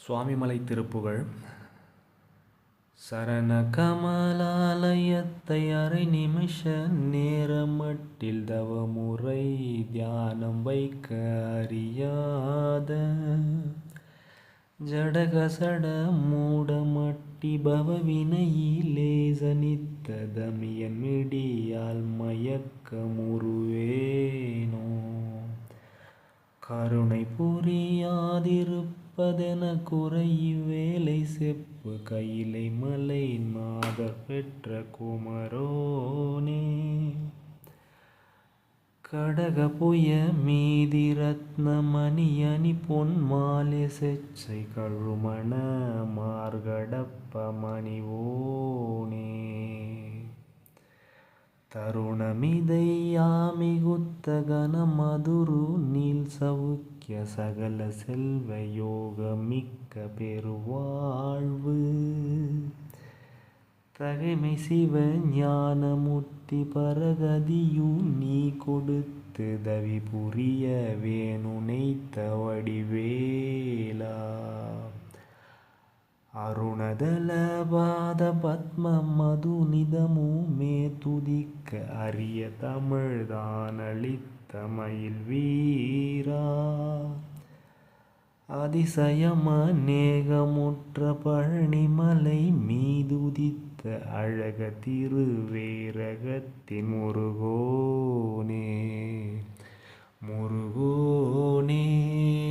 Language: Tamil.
சுவாமிமலை திருப்புகழ். சரண கமலாலயத்தை அரை நிமிஷ நேரமட்டில் தவமுறை தியானம் வைக்க அறியாத ஜடகசட மூடமட்டி பவவினையிலே சனித்த தமியன் மிடியால் மயக்கமுறுவேனோ. கருணை புரியாதிருப்பதென குறை வேலை செப்பு கையிலை மலை மாதர் பெற்ற குமரோனே. கடக புய மீதி ரத்ன மணி அணி பொன் மாலை செச்சை கழுமண மார்கடப்ப மணிவோனே. தருணமிதை யாமிகுத்த கன மதுரு நீல் சவுக்கிய சகல செல்வ யோக மிக்க பெருவாழ்வு. தகைமை சிவ ஞான முத்தி பரகதியு நீ கொடுத்து தவி புரிய வேணுனைத்த வடிவேலா. அருணதல பாத பத்ம மது நிதமு மே துதிக்க அரிய தமிழ்தான் அளித்த மயில் வீரா. அதிசயம நேகமுற்ற பழனிமலை மீதுதித்த அழக திருவேரகத்தின் முருகோனே. முருகோனே.